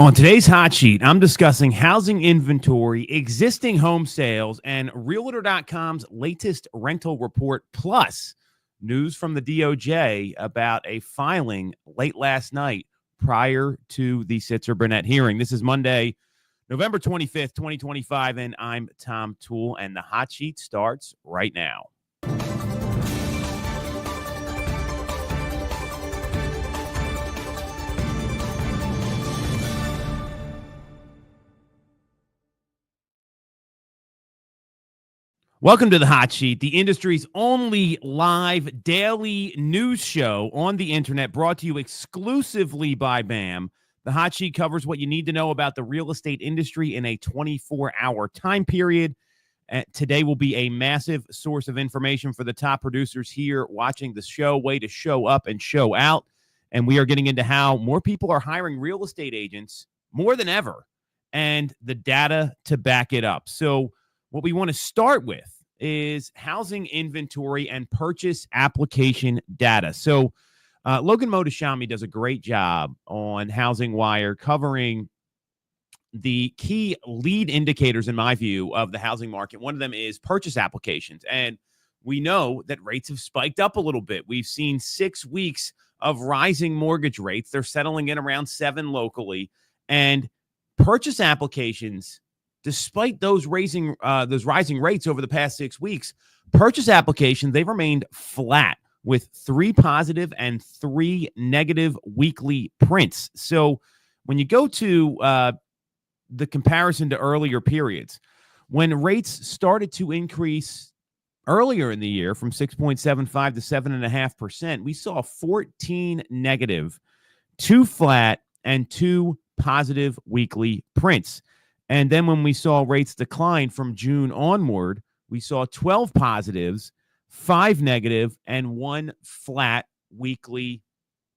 On today's hot sheet, I'm discussing housing inventory, existing home sales, and Realtor.com's latest rental report, plus news from the DOJ about a filing late last night prior to the Sitzer-Burnett hearing. This is Monday, November 25th, 2025, and I'm Tom Toole, and the hot sheet starts right now. Welcome to the Hot Sheet, the industry's only live daily news show on the internet, brought to you exclusively by BAM. The Hot Sheet covers what you need to know about the real estate industry in a 24-hour time period. Today will be a massive source of information for the top producers here watching the show, way to show up and show out. And we are getting into how more people are hiring real estate agents more than ever, and the data to back it up. So what we want to start with is housing inventory and purchase application data. So Logan Mohtashami does a great job on Housing Wire covering the key lead indicators, in my view, of the housing market. One of them is purchase applications. And we know that rates have spiked up a little bit. We've seen 6 weeks of rising mortgage rates. They're settling in around 7 locally. And purchase applications, despite those rising rates over the past 6 weeks, purchase applications, they've remained flat with 3 positive and 3 negative weekly prints. So when you go to the comparison to earlier periods, when rates started to increase earlier in the year from 6.75 to 7.5%, we saw 14 negative, 2 flat, and 2 positive weekly prints. And then when we saw rates decline from June onward, we saw 12 positives, 5 negative, and 1 flat weekly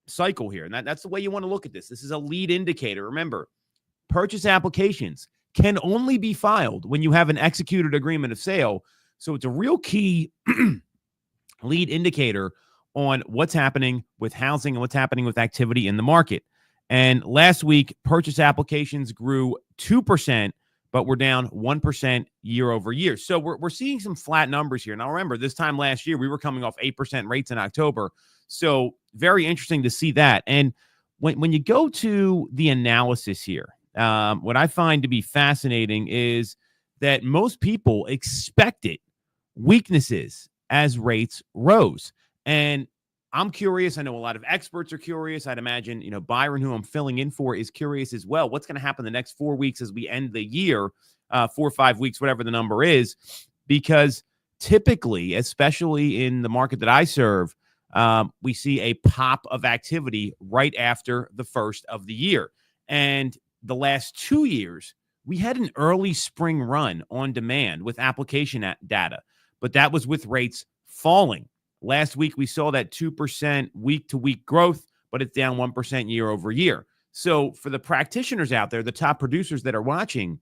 cycle here. And that's the way you want to look at this. This is a lead indicator. Remember, purchase applications can only be filed when you have an executed agreement of sale. So it's a real key lead indicator on what's happening with housing and what's happening with activity in the market. And last week, purchase applications grew 2%, but we're down 1% year over year. So we're seeing some flat numbers here. Now, remember, this time last year, we were coming off 8% rates in October. So very interesting to see that. And when you go to the analysis here, what I find to be fascinating is that most people expected weaknesses as rates rose. And I'm curious. I know a lot of experts are curious. I'd imagine, Byron, who I'm filling in for, is curious as well. What's going to happen the next 4 weeks as we end the year, 4 or 5 weeks, whatever the number is, because typically, especially in the market that I serve, we see a pop of activity right after the first of the year. And the last 2 years, we had an early spring run on demand with application data, but that was with rates falling. Last week, we saw that 2% week-to-week growth, but it's down 1% year over year. So for the practitioners out there, the top producers that are watching,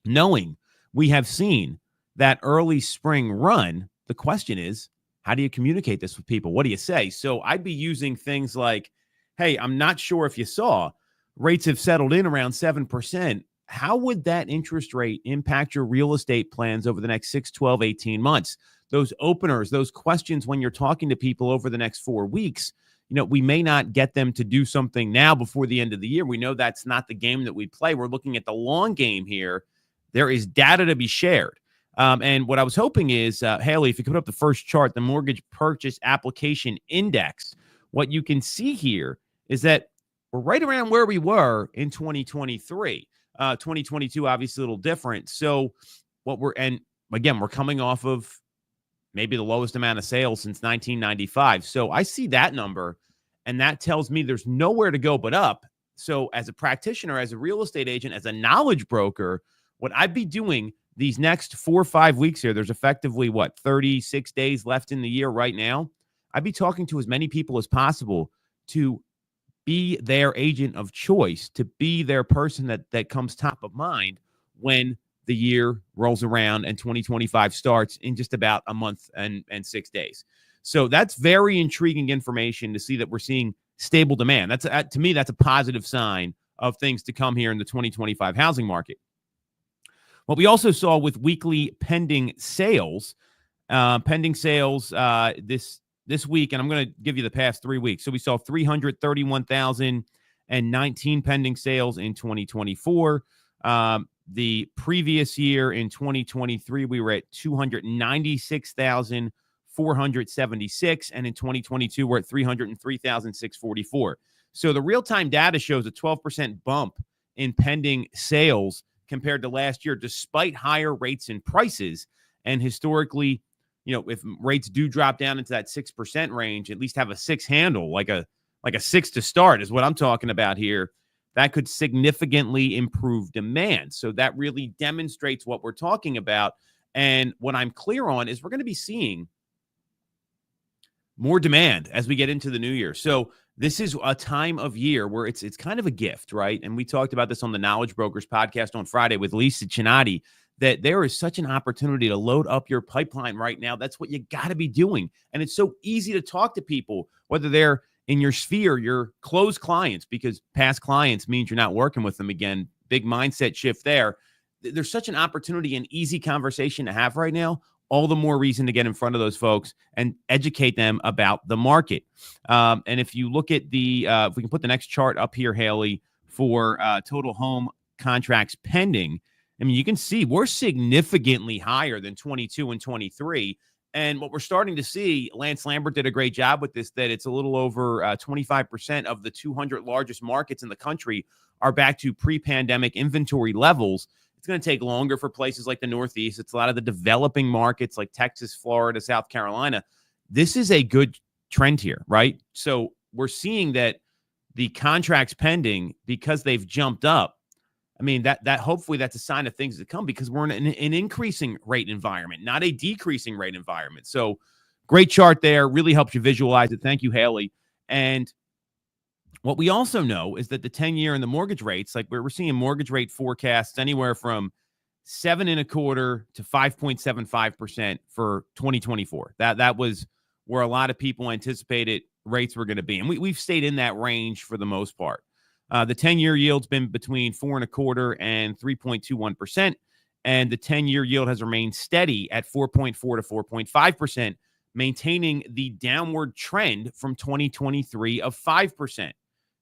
knowing we have seen that early spring run, the question is, how do you communicate this with people? What do you say? So I'd be using things like, hey, I'm not sure if you saw, rates have settled in around 7%. How would that interest rate impact your real estate plans over the next 6, 12, 18 months? Those openers, those questions when you're talking to people over the next 4 weeks, we may not get them to do something now before the end of the year. We know that's not the game that we play. We're looking at the long game here. There is data to be shared. And what I was hoping is, Haley, if you could put up the first chart, the mortgage purchase application index, what you can see here is that we're right around where we were in 2023. 2022, obviously a little different. So we're coming off of maybe the lowest amount of sales since 1995. So I see that number, and that tells me there's nowhere to go but up. So as a practitioner, as a real estate agent, as a knowledge broker, what I'd be doing these next 4 or 5 weeks here, there's effectively, 36 days left in the year right now. I'd be talking to as many people as possible to be their agent of choice, to be their person that comes top of mind when the year rolls around and 2025 starts in just about a month and 6 days. So that's very intriguing information to see that we're seeing stable demand. That's to me, that's a positive sign of things to come here in the 2025 housing market. What we also saw with weekly pending sales, this week, and I'm going to give you the past 3 weeks. So we saw 331,019 pending sales in 2024. The previous year in 2023, we were at 296,476, and in 2022, we're at 303,644. So the real-time data shows a 12% bump in pending sales compared to last year, despite higher rates and prices. And historically, if rates do drop down into that 6% range, at least have a 6 handle, like a 6 to start is what I'm talking about here. That could significantly improve demand. So that really demonstrates what we're talking about. And what I'm clear on is we're going to be seeing more demand as we get into the new year. So this is a time of year where it's kind of a gift, right? And we talked about this on the Knowledge Brokers podcast on Friday with Lisa Chinati, that there is such an opportunity to load up your pipeline right now. That's what you got to be doing. And it's so easy to talk to people, whether they're in your sphere, your closed clients, because past clients means you're not working with them again. Big mindset shift there. There's such an opportunity and easy conversation to have right now. All the more reason to get in front of those folks and educate them about the market. And if you look at if we can put the next chart up here, Haley, for total home contracts pending, I mean, you can see we're significantly higher than 22 and 23. And what we're starting to see, Lance Lambert did a great job with this, that it's a little over 25% of the 200 largest markets in the country are back to pre-pandemic inventory levels. It's going to take longer for places like the Northeast. It's a lot of the developing markets like Texas, Florida, South Carolina. This is a good trend here, right? So we're seeing that the contracts pending, because they've jumped up, I mean, that hopefully that's a sign of things to come, because we're in an increasing rate environment, not a decreasing rate environment. So great chart there. Really helps you visualize it. Thank you, Haley. And what we also know is that the 10-year and the mortgage rates, like we're seeing mortgage rate forecasts anywhere from 7.25% to 5.75% for 2024. That was where a lot of people anticipated rates were going to be. And we've stayed in that range for the most part. The 10-year yield's been between 4.25% and 3.21%. And the 10-year yield has remained steady at 4.4 to 4.5%, maintaining the downward trend from 2023 of 5%.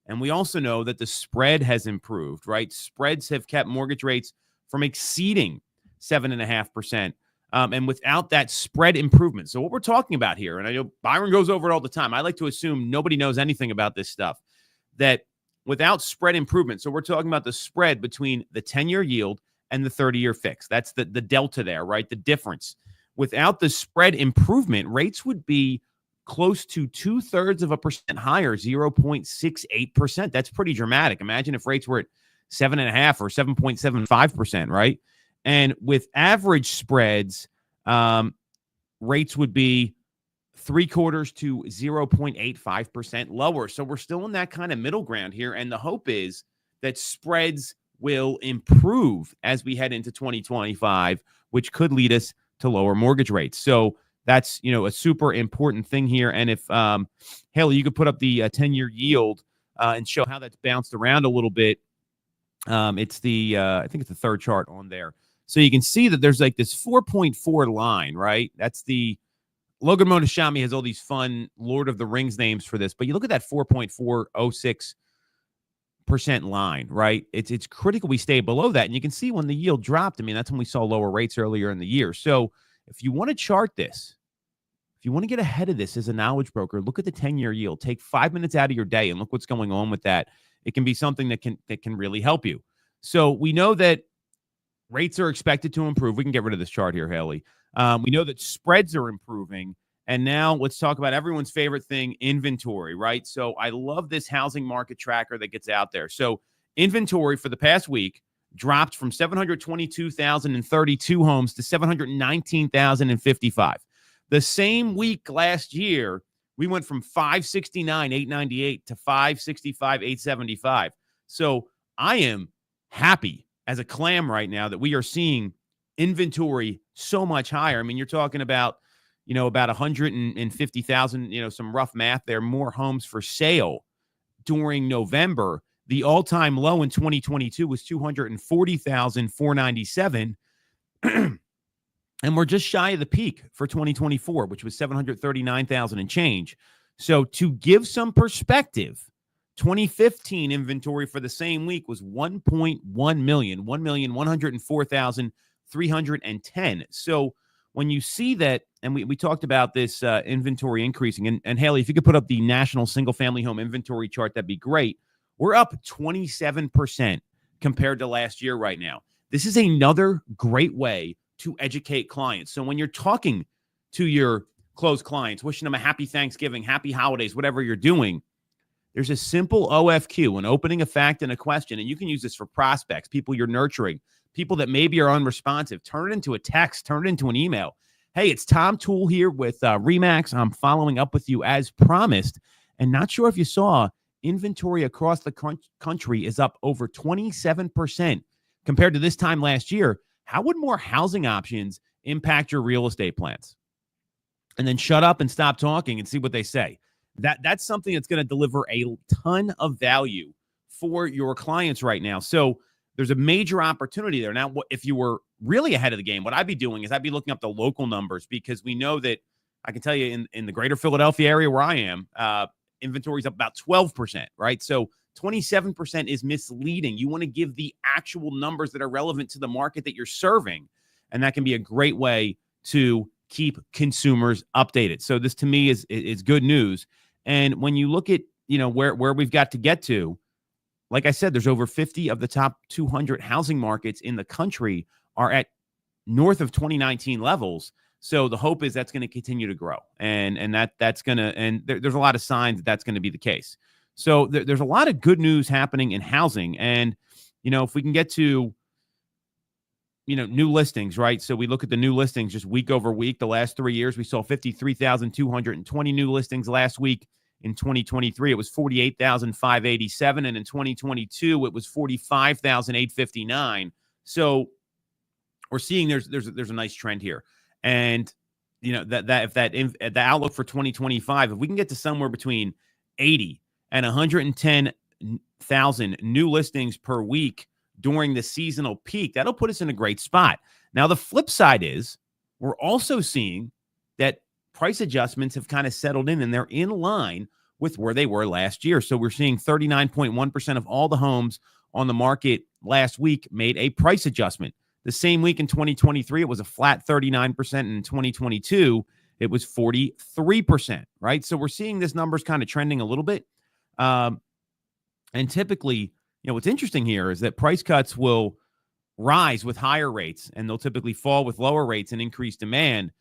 And we also know that the spread has improved, right? Spreads have kept mortgage rates from exceeding 7.5%. And without that spread improvement. So what we're talking about here, and I know Byron goes over it all the time. I like to assume nobody knows anything about this stuff, that without spread improvement. So we're talking about the spread between the 10-year yield and the 30-year fix. That's the delta there, right? The difference. Without the spread improvement, rates would be close to 0.2% higher, 0.68%. That's pretty dramatic. Imagine if rates were at 7.5% or 7.75%, right? And with average spreads, rates would be 0.75% to 0.85% lower. So we're still in that kind of middle ground here. And the hope is that spreads will improve as we head into 2025, which could lead us to lower mortgage rates. So that's, a super important thing here. And if, Haley, you could put up the 10-year yield and show how that's bounced around a little bit. It's I think it's the third chart on there. So you can see that there's like this 4.4 line, right? That's the Logan Montashami has all these fun Lord of the Rings names for this, but you look at that 4.406% line, right? It's critical we stay below that. And you can see when the yield dropped, I mean, that's when we saw lower rates earlier in the year. So if you want to chart this, if you want to get ahead of this as a knowledge broker, look at the 10-year yield. Take 5 minutes out of your day and look what's going on with that. It can be something that can really help you. So we know that rates are expected to improve. We can get rid of this chart here, Haley. We know that spreads are improving. And now let's talk about everyone's favorite thing, inventory, right? So I love this housing market tracker that gets out there. So inventory for the past week dropped from 722,032 homes to 719,055. The same week last year, we went from 569,898 to 565,875. So I am happy as a clam right now that we are seeing inventory so much higher. I mean, you're talking about, about 150,000, some rough math there, more homes for sale during November The all-time low in 2022 was 240,497. And we're just shy of the peak for 2024, which was 739,000 and change. So to give some perspective, 2015 inventory for the same week was 1.1 million, 1,104,310. So when you see that, and we talked about this inventory increasing, and Haley, if you could put up the national single-family home inventory chart, that'd be great. We're up 27% compared to last year right now. This is another great way to educate clients. So when you're talking to your close clients, wishing them a happy Thanksgiving, happy holidays, whatever you're doing, there's a simple OFQ, an opening, a fact, and a question. And you can use this for prospects, people you're nurturing, people that maybe are unresponsive. Turn it into a text, turn it into an email. Hey, it's Tom Toole here with Remax. I'm following up with you as promised. And not sure if you saw, inventory across the country is up over 27% compared to this time last year. How would more housing options impact your real estate plans? And then shut up and stop talking and see what they say. That's something that's going to deliver a ton of value for your clients right now. So there's a major opportunity there. Now, if you were really ahead of the game, what I'd be doing is I'd be looking up the local numbers, because we know that, I can tell you, in the greater Philadelphia area where I am, inventory is up about 12%, right? So 27% is misleading. You want to give the actual numbers that are relevant to the market that you're serving. And that can be a great way to keep consumers updated. So this, to me, is good news. And when you look at, where we've got to get to, like I said, there's over 50 of the top 200 housing markets in the country are at north of 2019 levels. So the hope is that's going to continue to grow, and that's going to, and there's a lot of signs that that's going to be the case. So there's a lot of good news happening in housing. And, if we can get to, new listings, right? So we look at the new listings just week over week. The last 3 years, we saw 53,220 new listings last week. In 2023, it was 48,587. And in 2022, it was 45,859. So we're seeing there's a nice trend here. And, the outlook for 2025, if we can get to somewhere between 80 and 110,000 new listings per week during the seasonal peak, that'll put us in a great spot. Now, the flip side is we're also seeing that price adjustments have kind of settled in, and they're in line with where they were last year. So we're seeing 39.1% of all the homes on the market last week made a price adjustment. The same week in 2023, it was a flat 39%. And in 2022, it was 43%, right? So we're seeing this numbers kind of trending a little bit. And typically, what's interesting here is that price cuts will rise with higher rates, and they'll typically fall with lower rates and increased demand.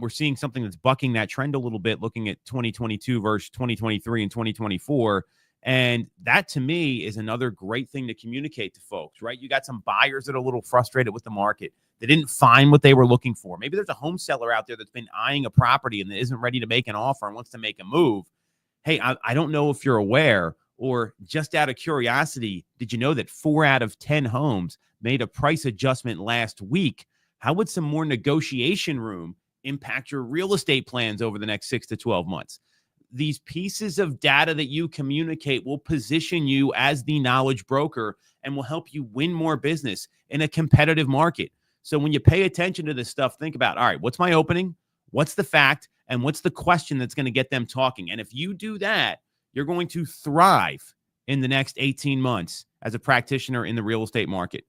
We're seeing something that's bucking that trend a little bit, looking at 2022 versus 2023 and 2024. And that, to me, is another great thing to communicate to folks, right? You got some buyers that are a little frustrated with the market. They didn't find what they were looking for. Maybe there's a home seller out there that's been eyeing a property and isn't ready to make an offer and wants to make a move. Hey, I don't know if you're aware, or just out of curiosity, did you know that 4 out of 10 homes made a price adjustment last week? How would some more negotiation room impact your real estate plans over the next 6 to 12 months? These pieces of data that you communicate will position you as the knowledge broker and will help you win more business in a competitive market. So when you pay attention to this stuff, think about, all right, what's my opening? What's the fact? And what's the question that's going to get them talking? And if you do that, you're going to thrive in the next 18 months as a practitioner in the real estate market.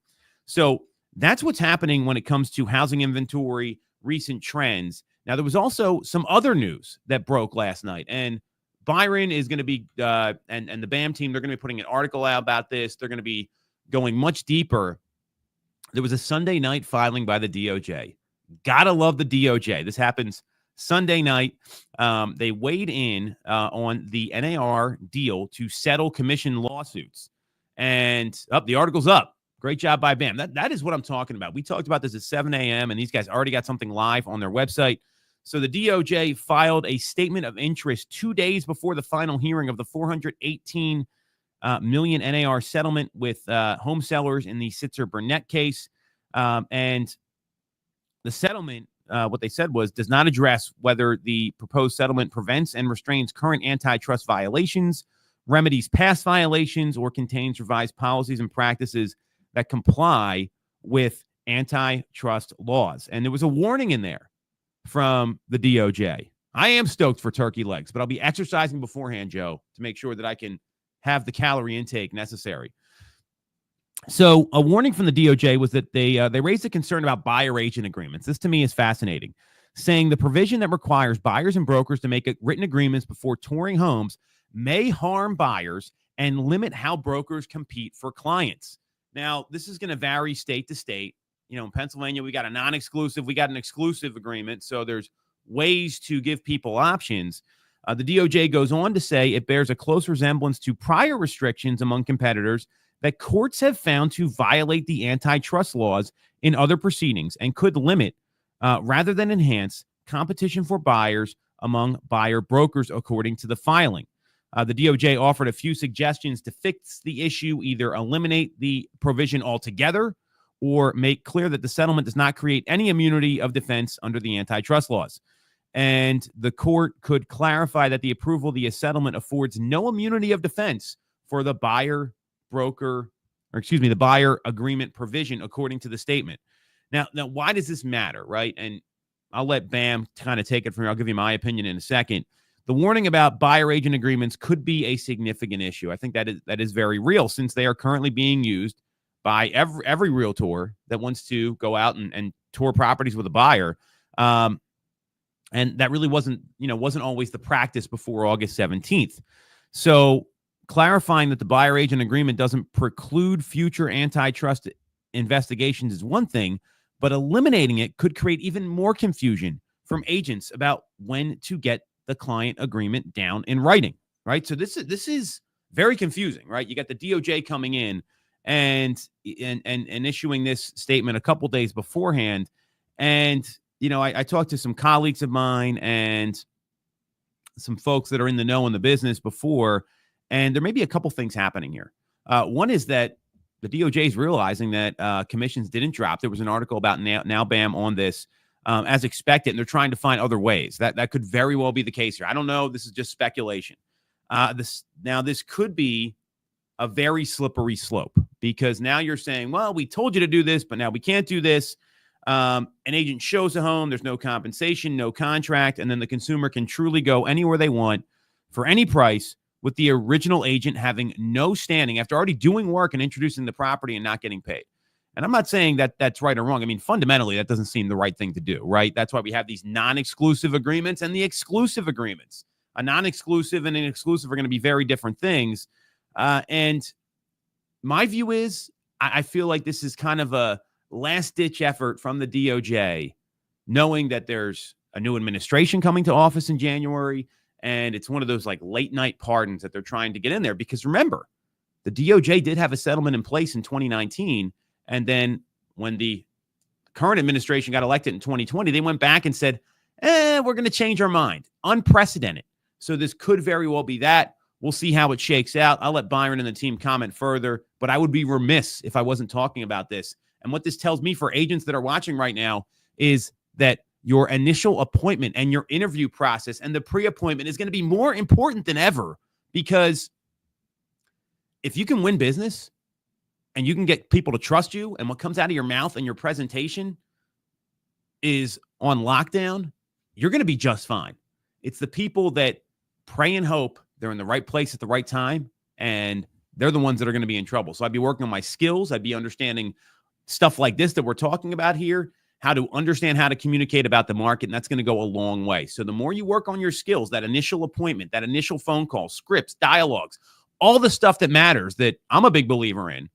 So that's what's happening when it comes to housing inventory, recent trends. Now, there was also some other news that broke last night, and Byron is going to be, and the BAM team, they're going to be putting an article out about this. They're going to be going much deeper. There was a Sunday night filing by the DOJ. Gotta love the DOJ. This happens Sunday night. They weighed in on the NAR deal to settle commission lawsuits, and the article's up. Great job by BAM. That is what I'm talking about. We talked about this at 7 a.m., and these guys already got something live on their website. So the DOJ filed a statement of interest 2 days before the final hearing of the $418 million NAR settlement with home sellers in the Sitzer-Burnett case. And the settlement, what they said was, does not address whether the proposed settlement prevents and restrains current antitrust violations remedies past violations or contains revised policies and practices that comply with antitrust laws. And there was a warning in there from the DOJ. I am stoked for turkey legs, but I'll be exercising beforehand, Joe, to make sure that I can have the calorie intake necessary. So a warning from the DOJ was that they raised a concern about buyer agent agreements. This to me is fascinating, saying the provision that requires buyers and brokers to make written agreements before touring homes may harm buyers and limit how brokers compete for clients. Now, this is going to vary state to state. You know, in Pennsylvania, we got a non-exclusive, we got an exclusive agreement. So there's ways to give people options. The DOJ goes on to say it bears a close resemblance to prior restrictions among competitors that courts have found to violate the antitrust laws in other proceedings and could limit, rather than enhance, competition for buyers among buyer brokers, according to the filing. The DOJ offered a few suggestions to fix the issue, either eliminate the provision altogether or make clear that the settlement does not create any immunity of defense under the antitrust laws. And the court could clarify that the approval of the settlement affords no immunity of defense for the buyer agreement provision, according to the statement. Now, why does this matter, right? And I'll let Bam kind of take it from here. I'll give you my opinion in a second. The warning about buyer agent agreements could be a significant issue. I think that is very real, since they are currently being used by every realtor that wants to go out and tour properties with a buyer. And that really wasn't always the practice before August 17th. So clarifying that the buyer agent agreement doesn't preclude future antitrust investigations is one thing, but eliminating it could create even more confusion from agents about when to get the client agreement down in writing, right? So this is very confusing, right? You got the DOJ coming in and issuing this statement a couple days beforehand. And, I talked to some colleagues of mine and some folks that are in the know in the business before, and there may be a couple things happening here. One is that the DOJ is realizing that commissions didn't drop. There was an article about Now Bam on this, as expected, and they're trying to find other ways. That could very well be the case here. I don't know. This is just speculation. This could be a very slippery slope, because now you're saying, well, we told you to do this, but now we can't do this. An agent shows a home, there's no compensation, no contract, and then the consumer can truly go anywhere they want for any price, with the original agent having no standing after already doing work and introducing the property and not getting paid. And I'm not saying that that's right or wrong. I mean, fundamentally, that doesn't seem the right thing to do, right? That's why we have these non-exclusive agreements and the exclusive agreements. A non-exclusive and an exclusive are going to be very different things. And my view is, I feel like this is kind of a last-ditch effort from the DOJ, knowing that there's a new administration coming to office in January, and it's one of those like late-night pardons that they're trying to get in there. Because remember, the DOJ did have a settlement in place in 2019, and then when the current administration got elected in 2020, they went back and said, we're going to change our mind. Unprecedented. So this could very well be that. We'll see how it shakes out. I'll let Byron and the team comment further, but I would be remiss if I wasn't talking about this. And what this tells me for agents that are watching right now is that your initial appointment and your interview process and the pre-appointment is going to be more important than ever, because if you can win business and you can get people to trust you, and what comes out of your mouth and your presentation is on lockdown, you're going to be just fine. It's the people that pray and hope they're in the right place at the right time, and they're the ones that are going to be in trouble. So I'd be working on my skills. I'd be understanding stuff like this that we're talking about here, how to understand how to communicate about the market, and that's going to go a long way. So the more you work on your skills, that initial appointment, that initial phone call, scripts, dialogues, all the stuff that matters that I'm a big believer in,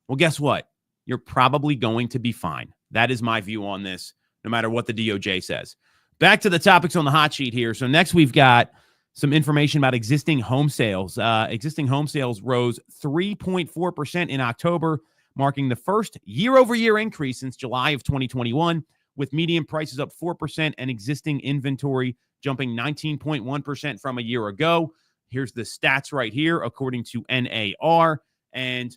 well, guess what? You're probably going to be fine. That is my view on this, no matter what the DOJ says. Back to the topics on the hot sheet here. So next we've got some information about existing home sales. Existing home sales rose 3.4% in October, marking the first year-over-year increase since July of 2021, with median prices up 4% and existing inventory jumping 19.1% from a year ago. Here's the stats right here, according to NAR. And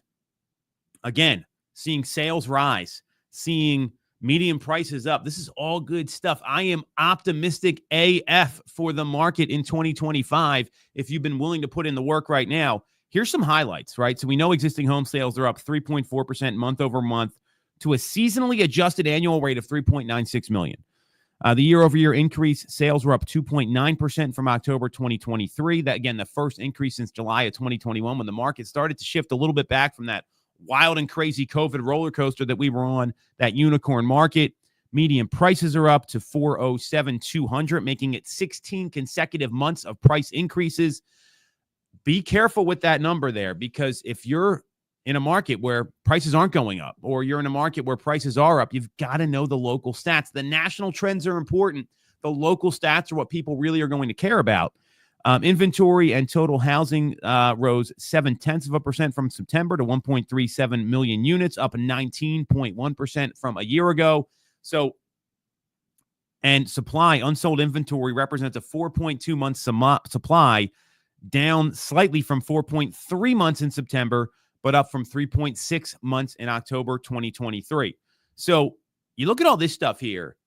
again, seeing sales rise, seeing Median prices up. This is all good stuff. I am optimistic AF for the market in 2025 if you've been willing to put in the work right now. Here's some highlights, right? So we know existing home sales are up 3.4% month over month to a seasonally adjusted annual rate of 3.96 million. The year-over-year increase, sales were up 2.9% from October 2023. That, again, the first increase since July of 2021 when the market started to shift a little bit back from that wild and crazy COVID roller coaster that we were on, that unicorn market. Median prices are up to $407,200, making it 16 consecutive months of price increases. Be careful with that number there, because if you're in a market where prices aren't going up, or you're in a market where prices are up, you've got to know the local stats. The national trends are important. The local stats are what people really are going to care about. Inventory and total housing rose 0.7% from September to 1.37 million units, up 19.1% from a year ago. So, and supply, unsold inventory represents a 4.2 month supply, down slightly from 4.3 months in September, but up from 3.6 months in October 2023. So you look at all this stuff here.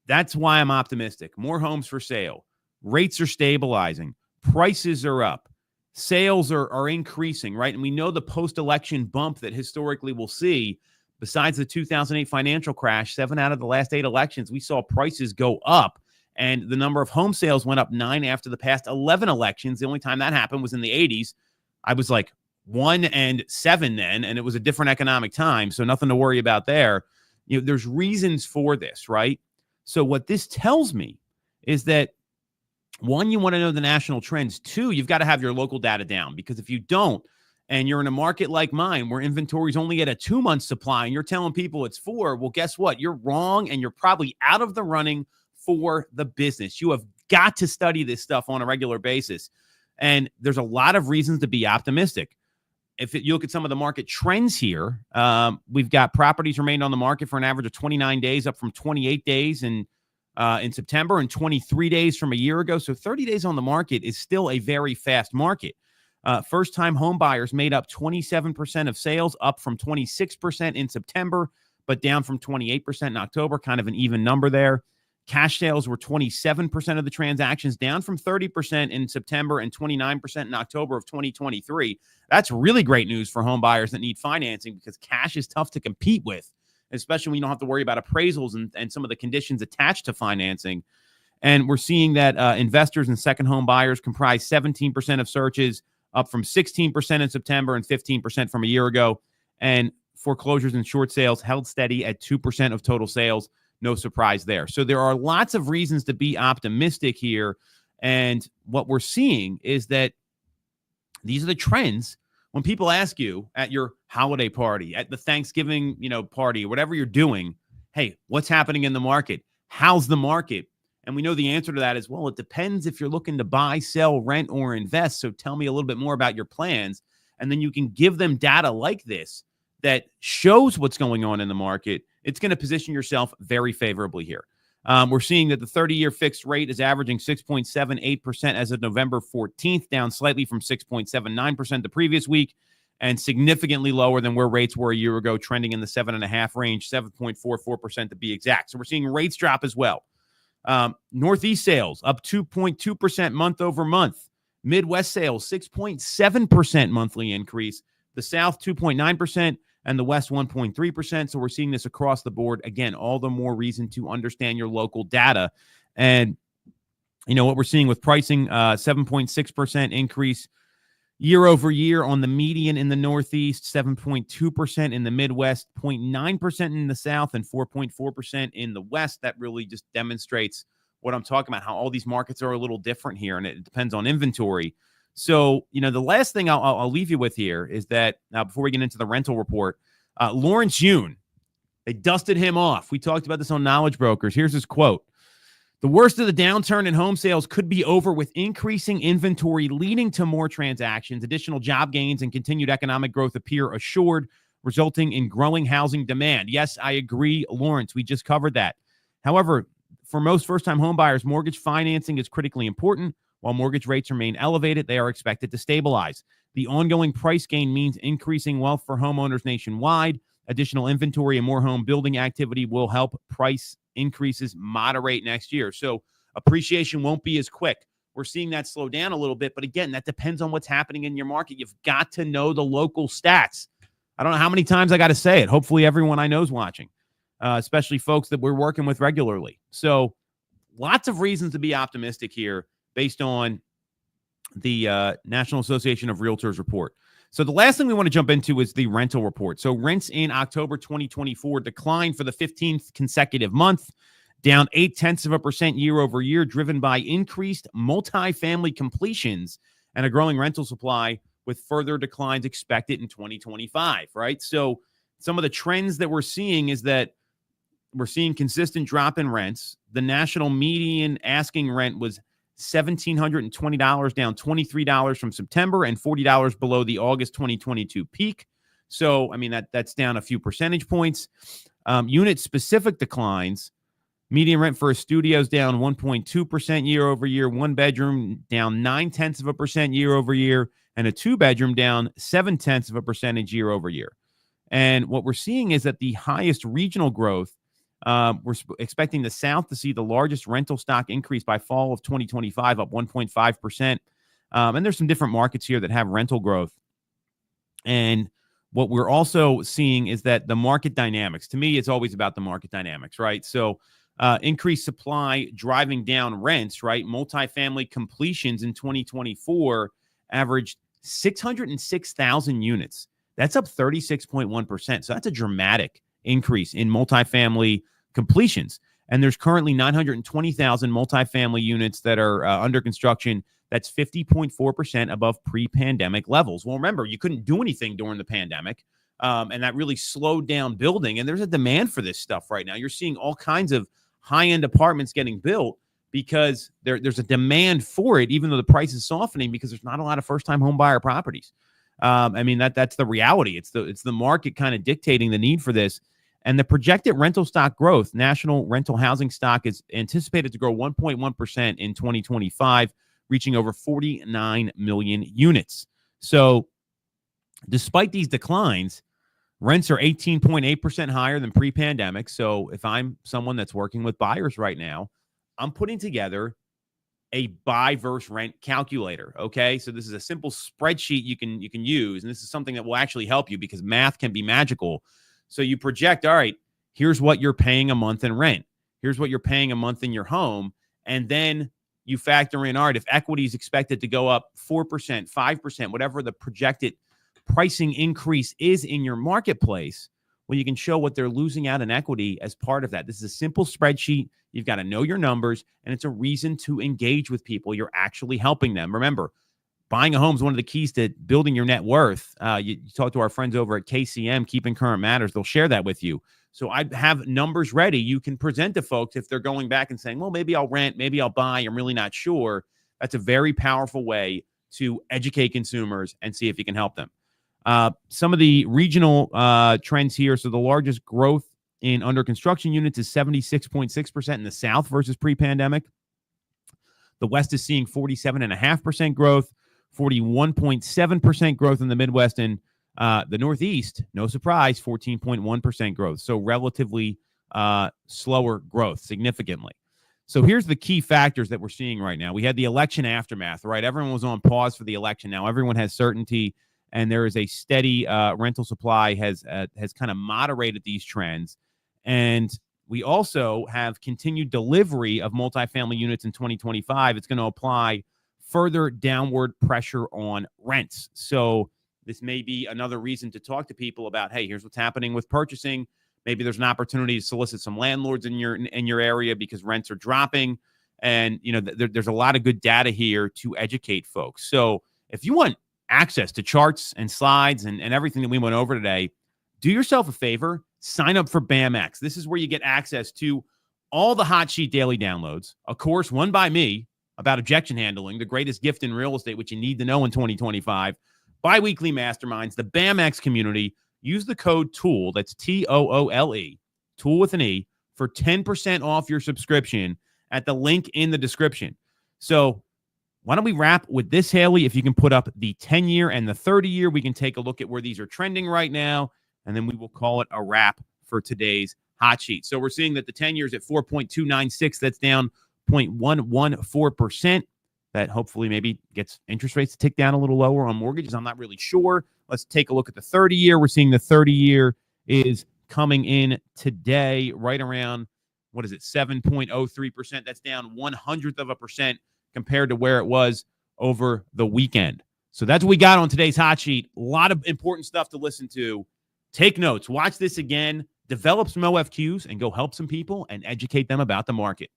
That's why I'm optimistic. More homes for sale. Rates are stabilizing. Prices are up. Sales are increasing, right? And we know the post-election bump that historically we'll see. Besides the 2008 financial crash, 7 out of the last 8 elections, we saw prices go up. And the number of home sales went up 9 after the past 11 elections. The only time that happened was in the 80s. I was like 1 and 7 then, and it was a different economic time, so nothing to worry about there. You know, there's reasons for this, right? So what this tells me is that, one, you want to know the national trends. 2, you've got to have your local data down, because if you don't, and you're in a market like mine where inventory is only at a 2-month supply and you're telling people it's 4, well, guess what? You're wrong, and you're probably out of the running for the business. You have got to study this stuff on a regular basis. And there's a lot of reasons to be optimistic. If you look at some of the market trends here, we've got properties remained on the market for an average of 29 days, up from 28 days in September, and 23 days from a year ago. So 30 days on the market is still a very fast market. First-time home buyers made up 27% of sales, up from 26% in September, but down from 28% in October, kind of an even number there. Cash sales were 27% of the transactions, down from 30% in September and 29% in October of 2023. That's really great news for home buyers that need financing, because cash is tough to compete with, especially when you don't have to worry about appraisals and some of the conditions attached to financing. And we're seeing that investors and second home buyers comprise 17% of searches, up from 16% in September and 15% from a year ago. And foreclosures and short sales held steady at 2% of total sales. No surprise there. So there are lots of reasons to be optimistic here. And what we're seeing is that these are the trends. When people ask you at your holiday party, at the Thanksgiving, party, or whatever you're doing, hey, what's happening in the market? How's the market? And we know the answer to that is, well, it depends if you're looking to buy, sell, rent, or invest. So tell me a little bit more about your plans. And then you can give them data like this that shows what's going on in the market. It's going to position yourself very favorably here. We're seeing that the 30-year fixed rate is averaging 6.78% as of November 14th, down slightly from 6.79% the previous week, and significantly lower than where rates were a year ago, trending in the 7.5% range, 7.44% to be exact. So we're seeing rates drop as well. Northeast sales up 2.2% month over month. Midwest sales 6.7% monthly increase. The South 2.9%. And the West 1.3%. So we're seeing this across the board. Again, all the more reason to understand your local data. And, what we're seeing with pricing, 7.6% increase year over year on the median in the Northeast, 7.2% in the Midwest, 0.9% in the South, and 4.4% in the West. That really just demonstrates what I'm talking about, how all these markets are a little different here, and it depends on inventory. So, the last thing I'll leave you with here is that, before we get into the rental report, Lawrence Yun, they dusted him off. We talked about this on Knowledge Brokers. Here's his quote. The worst of the downturn in home sales could be over, with increasing inventory leading to more transactions. Additional job gains and continued economic growth appear assured, resulting in growing housing demand. Yes, I agree, Lawrence. We just covered that. However, for most first-time home buyers, mortgage financing is critically important. While mortgage rates remain elevated, they are expected to stabilize. The ongoing price gain means increasing wealth for homeowners nationwide, Additional inventory and more home building activity will help price increases moderate next year. So appreciation won't be as quick. We're seeing that slow down a little bit. But again, that depends on what's happening in your market. You've got to know the local stats. I don't know how many times I got to say it. Hopefully everyone I know is watching, especially folks that we're working with regularly. So lots of reasons to be optimistic here based on the National Association of Realtors report. So the last thing we want to jump into is the rental report. So rents in October 2024 declined for the 15th consecutive month, down 0.8% year over year, driven by increased multifamily completions and a growing rental supply, with further declines expected in 2025, right? So some of the trends that we're seeing is that we're seeing consistent drop in rents. The national median asking rent was $1,720, down $23 from September and $40 below the August 2022 peak. So, I mean, that's down a few percentage points. Unit-specific declines. Median rent for a studio is down 1.2% year over year. One bedroom down 0.9% year over year, and a two bedroom down 0.7% year over year. And what we're seeing is that the highest regional growth, we're expecting the South to see the largest rental stock increase by fall of 2025, up 1.5%. And there's some different markets here that have rental growth. And what we're also seeing is that the market dynamics, to me, it's always about the market dynamics, right? So increased supply driving down rents, right? Multifamily completions in 2024 averaged 606,000 units. That's up 36.1%. So that's a dramatic increase in multifamily completions. And there's currently 920,000 multifamily units that are under construction. That's 50.4% above pre-pandemic levels. Well, remember, you couldn't do anything during the pandemic, and that really slowed down building. And there's a demand for this stuff right now. You're seeing all kinds of high-end apartments getting built because there's a demand for it, even though the price is softening because there's not a lot of first-time home buyer properties. I mean, that's the reality. It's the market kind of dictating the need for this. And the projected rental stock growth, national rental housing stock, is anticipated to grow 1.1% in 2025, reaching over 49 million units. So despite these declines, rents are 18.8% higher than pre-pandemic. So if I'm someone that's working with buyers right now, I'm putting together a buy versus rent calculator. Okay. So this is a simple spreadsheet you can use. And this is something that will actually help you because math can be magical. So you project, all right, here's what you're paying a month in rent. Here's what you're paying a month in your home. And then you factor in, all right, if equity is expected to go up 4%, 5%, whatever the projected pricing increase is in your marketplace, well, you can show what they're losing out in equity as part of that. This is a simple spreadsheet. You've got to know your numbers, and it's a reason to engage with people. You're actually helping them. Remember, buying a home is one of the keys to building your net worth. You talk to our friends over at KCM, Keeping Current Matters. They'll share that with you. So I have numbers ready you can present to folks if they're going back and saying, well, maybe I'll rent, maybe I'll buy. I'm really not sure. That's a very powerful way to educate consumers and see if you can help them. Some of the regional trends here. So the largest growth in under construction units is 76.6% in the South versus pre-pandemic. The West is seeing 47.5% growth, 41.7% growth in the Midwest, and the Northeast, no surprise, 14.1% growth. So relatively slower growth significantly. So here's the key factors that we're seeing right now. We had the election aftermath, right? Everyone was on pause for the election. Now everyone has certainty, and there is a steady rental supply has kind of moderated these trends. And we also have continued delivery of multifamily units in 2025. It's going to apply further downward pressure on rents. So this may be another reason to talk to people about, hey, here's what's happening with purchasing. Maybe there's an opportunity to solicit some landlords in your area because rents are dropping. And, you know, there's a lot of good data here to educate folks. So if you want access to charts and slides and everything that we went over today, do yourself a favor, sign up for BAMX. This is where you get access to all the Hot Sheet daily downloads, a course, one by me, about objection handling, the greatest gift in real estate, which you need to know in 2025, bi-weekly masterminds, the BAMX community. Use the code Toole, that's Toole, Toole with an E, for 10% off your subscription at the link in the description. So why don't we wrap with this, Haley? If you can put up the 10-year and the 30-year, we can take a look at where these are trending right now. and then we will call it a wrap for today's hot sheet. So we're seeing that the 10 years at 4.296, that's down 0.114%. That hopefully maybe gets interest rates to tick down a little lower on mortgages. I'm not really sure. Let's take a look at the 30-year. We're seeing the 30-year is coming in today right around, 7.03%. That's down 0.01% compared to where it was over the weekend. So that's what we got on today's hot sheet. A lot of important stuff to listen to. Take notes. Watch this again. Develop some OFQs and go help some people and educate them about the market.